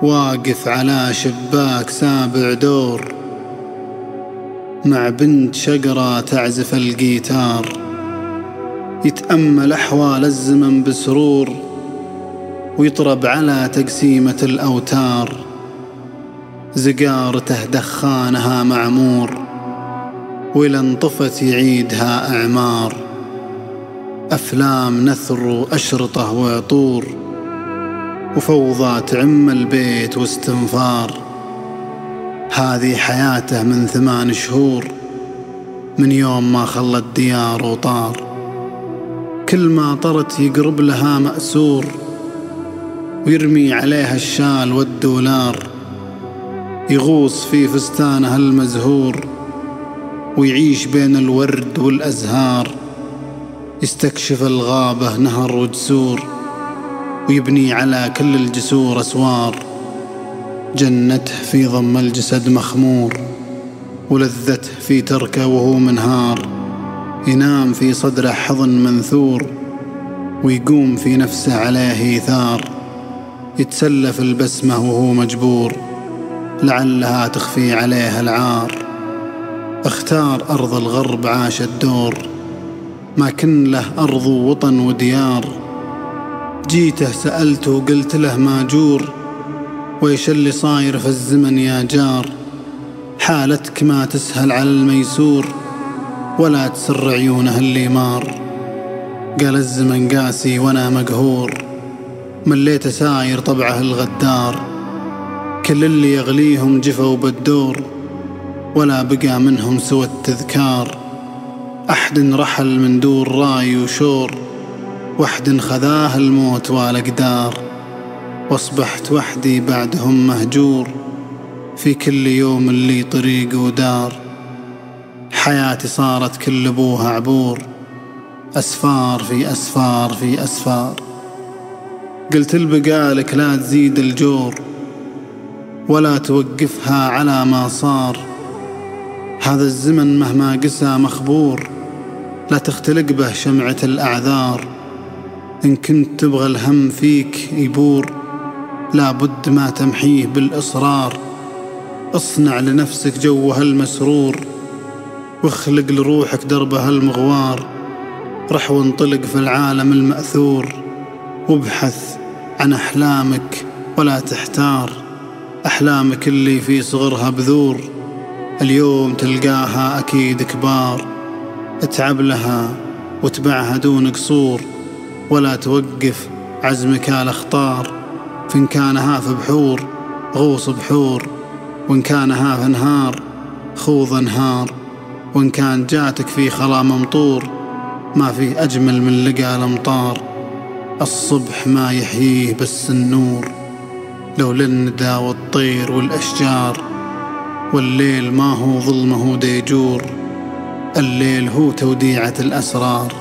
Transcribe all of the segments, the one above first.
واقف على شباك سابع دور مع بنت شقرة تعزف الجيتار، يتأمل أحوال الزمن بسرور ويطرب على تقسيمة الأوتار. زقارته دخانها معمور وإلى انطفت يعيدها أعمار. أفلام نثر وأشرطة وعطور وفوضى تعم البيت واستنفار. هذه حياته من 8 شهور من يوم ما خلى الديار وطار. كل ما طرت يقرب لها مأسور ويرمي عليها الشال والدولار. يغوص في فستانها المزهور ويعيش بين الورد والأزهار. يستكشف الغابة نهر وجسور ويبني على كل الجسور أسوار. جنته في ضم الجسد مخمور ولذته في تركه وهو منهار. ينام في صدره حضن منثور ويقوم في نفسه عليه إيثار. يتسلف البسمة وهو مجبور لعلها تخفي عليه العار. اختار أرض الغرب عاش الدور ما كن له أرض ووطن وديار. جيته سألته وقلت له ماجور ويش اللي صاير في الزمن يا جار. حالتك ما تسهل على الميسور ولا تسر عيونه اللي مار. قال الزمن قاسي وانا مقهور مليت ساير طبعه الغدار. كل اللي يغليهم جفوا بالدور ولا بقى منهم سوى التذكار. أحد رحل من دور راي وشور وحد خذاه الموت والأقدار. واصبحت وحدي بعدهم مهجور في كل يوم اللي طريق ودار. حياتي صارت كل ابوها عبور أسفار في أسفار في أسفار. قلت البقالك لا تزيد الجور ولا توقفها على ما صار. هذا الزمن مهما قسى مخبور لا تختلق به شمعة الأعذار. إن كنت تبغى الهم فيك يبور لا بد ما تمحيه بالإصرار. اصنع لنفسك جوها المسرور واخلق لروحك دربها المغوار. رح وانطلق في العالم المأثور وابحث عن أحلامك ولا تحتار. أحلامك اللي في صغرها بذور اليوم تلقاها أكيد كبار. اتعب لها واتبعها دون قصور ولا توقف عزمك على الاخطار. فإن كان ها في بحور غوص بحور وإن كان ها في انهار خوض انهار. وإن كان جاتك في خلا ممطور ما في أجمل من لقى الأمطار. الصبح ما يحييه بس النور لو للندى والطير والأشجار. والليل ما هو ظلمه ديجور الليل هو توديعة الأسرار.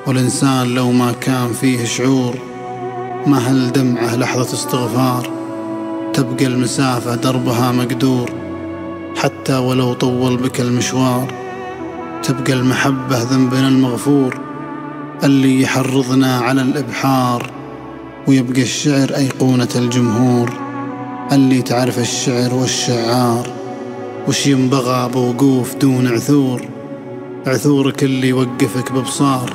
والإنسان لو ما كان فيه شعور ما هل دمعه لحظة استغفار. تبقى المسافة دربها مقدور حتى ولو طول بك المشوار. تبقى المحبة ذنبنا المغفور اللي يحرضنا على الإبحار. ويبقى الشعر أيقونة الجمهور اللي تعرف الشعر والشعار. وش ينبغى بوقوف دون عثور عثورك اللي يوقفك ببصار.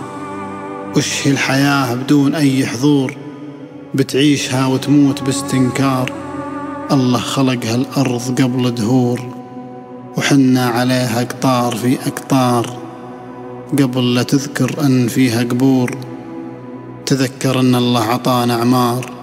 وش هي الحياة بدون أي حضور بتعيشها وتموت باستنكار. الله خلق هالأرض قبل دهور وحنا عليها قطار في أقطار. قبل لا تذكر أن فيها قبور تذكر أن الله عطانا أعمار.